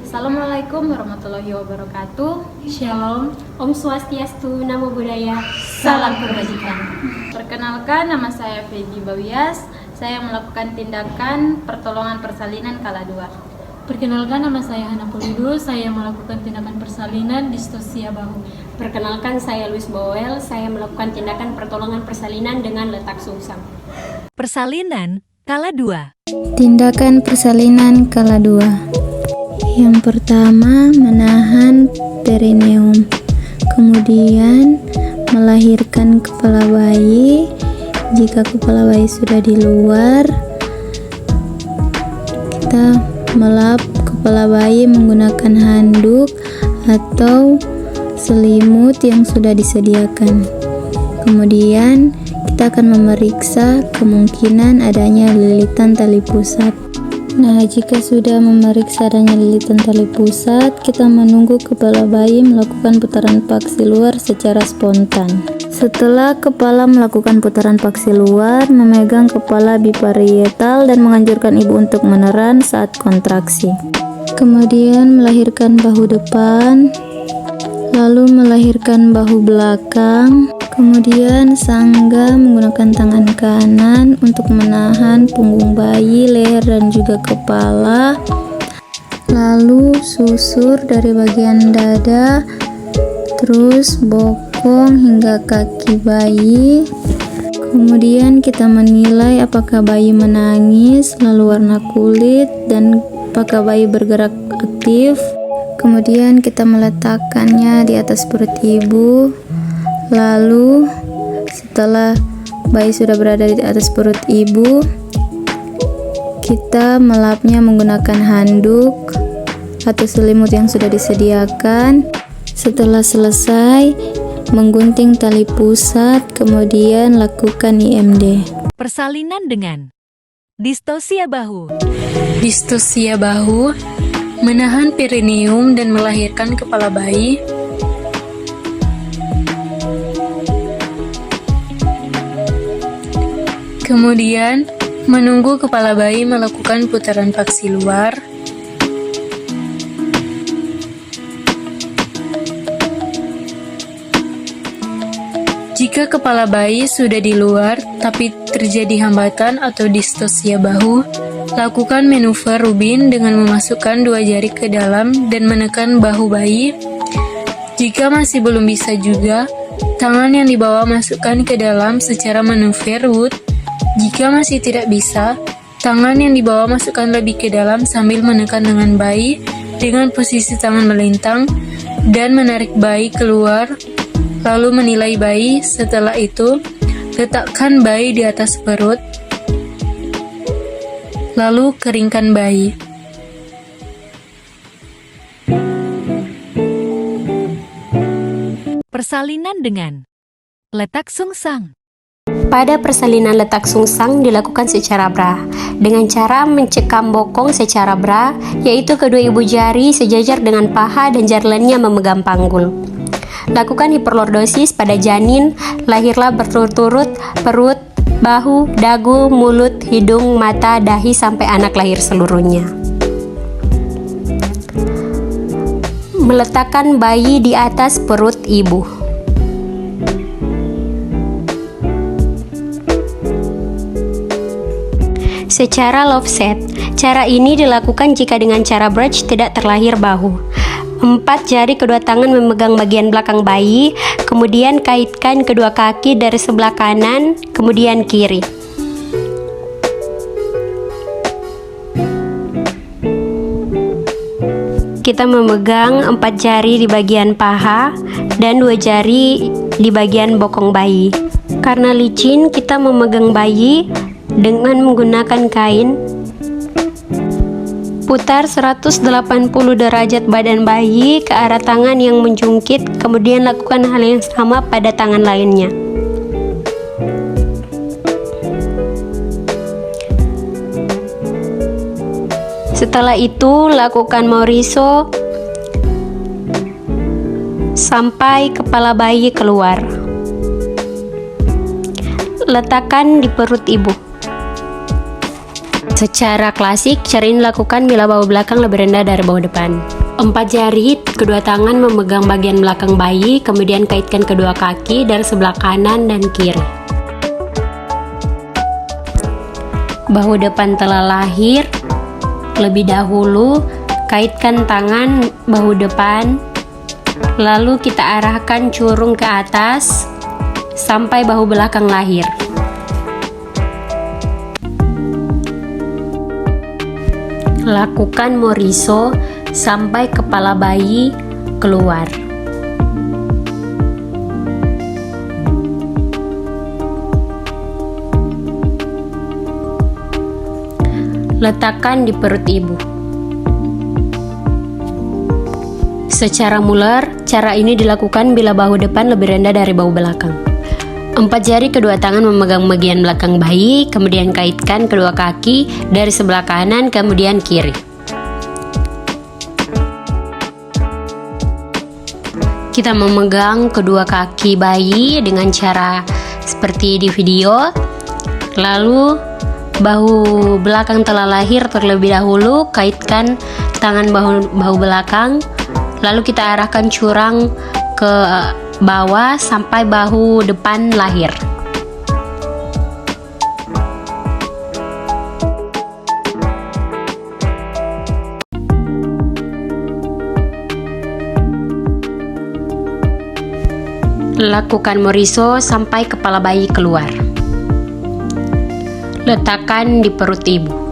Assalamualaikum warahmatullahi wabarakatuh. Shalom, Om Swastiastu, Namo Buddhaya, Salam kebajikan. Perkenalkan, nama saya Feby Bawias. Saya melakukan tindakan pertolongan persalinan kala 2. Perkenalkan, nama saya Hana Polido. Saya melakukan tindakan persalinan distosia bahu. Perkenalkan, saya Luis Boel. Saya melakukan tindakan pertolongan persalinan dengan letak sungsang. Persalinan kala 2. Tindakan persalinan kala 2. Yang pertama, menahan perineum. Kemudian melahirkan kepala bayi. Jika kepala bayi sudah di luar, kita melap kepala bayi menggunakan handuk atau selimut yang sudah disediakan. Kemudian kita akan memeriksa kemungkinan adanya lilitan tali pusat. Nah, jika sudah memeriksa adanya lilitan tali pusat, kita menunggu kepala bayi melakukan putaran paksi luar secara spontan. Setelah kepala melakukan putaran paksi luar, memegang kepala biparietal dan menganjurkan ibu untuk meneran saat kontraksi. Kemudian melahirkan bahu depan, lalu melahirkan bahu belakang. Kemudian sangga menggunakan tangan kanan untuk menahan punggung bayi, leher dan juga kepala. Lalu susur dari bagian dada, terus bokong hingga kaki bayi. Kemudian kita menilai apakah bayi menangis, lalu warna kulit, dan apakah bayi bergerak aktif. Kemudian kita meletakkannya di atas perut ibu. Lalu setelah bayi sudah berada di atas perut ibu, kita melapnya menggunakan handuk atau selimut yang sudah disediakan. Setelah selesai, menggunting tali pusat, kemudian lakukan IMD. Persalinan dengan distosia bahu. Distosia bahu, menahan perineum dan melahirkan kepala bayi. Kemudian, menunggu kepala bayi melakukan putaran paksi luar. Jika kepala bayi sudah di luar, tapi terjadi hambatan atau distosia bahu, lakukan manuver Rubin dengan memasukkan 2 jari ke dalam dan menekan bahu bayi. Jika masih belum bisa juga, tangan yang dibawa masukkan ke dalam secara manuver Wood. Jika masih tidak bisa, tangan yang dibawa masukkan lebih ke dalam sambil menekan dengan bayi dengan posisi tangan melintang dan menarik bayi keluar, lalu menilai bayi. Setelah itu, letakkan bayi di atas perut, lalu keringkan bayi. Persalinan dengan letak sungsang. Pada persalinan letak sungsang dilakukan secara bra, dengan cara mencekam bokong secara bra, yaitu kedua ibu jari sejajar dengan paha dan jari lainnya memegang panggul. Lakukan hiperlordosis pada janin, lahirlah berturut-turut, perut, bahu, dagu, mulut, hidung, mata, dahi sampai anak lahir seluruhnya. Meletakkan bayi di atas perut ibu. Secara love set, cara ini dilakukan jika dengan cara bridge tidak terlahir bahu. 4 jari kedua tangan memegang bagian belakang bayi, kemudian kaitkan kedua kaki dari sebelah kanan, kemudian kiri. Kita memegang 4 jari di bagian paha dan 2 jari di bagian bokong bayi. Karena licin, kita memegang bayi dengan menggunakan kain. Putar 180 derajat badan bayi ke arah tangan yang menjungkit, kemudian lakukan hal yang sama pada tangan lainnya. Setelah itu, lakukan Mauriso sampai kepala bayi keluar. Letakkan di perut ibu. Secara klasik, cara ini dilakukan bila bahu belakang lebih rendah dari bahu depan. 4 jari kedua tangan memegang bagian belakang bayi, kemudian kaitkan kedua kaki dari sebelah kanan dan kiri. Bahu depan telah lahir. Lebih dahulu, kaitkan tangan bahu depan, lalu kita arahkan curung ke atas sampai bahu belakang lahir. Lakukan moriso sampai kepala bayi keluar. Letakkan di perut ibu. Secara muler, cara ini dilakukan bila bahu depan lebih rendah dari bahu belakang. 4 jari kedua tangan memegang bagian belakang bayi, kemudian kaitkan kedua kaki dari sebelah kanan kemudian kiri. Kita memegang kedua kaki bayi dengan cara seperti di video. Lalu bahu belakang telah lahir terlebih dahulu, kaitkan tangan bahu belakang, lalu kita arahkan curang ke bawah sampai bahu depan lahir. Lakukan moriso sampai kepala bayi keluar. Letakkan di perut ibu.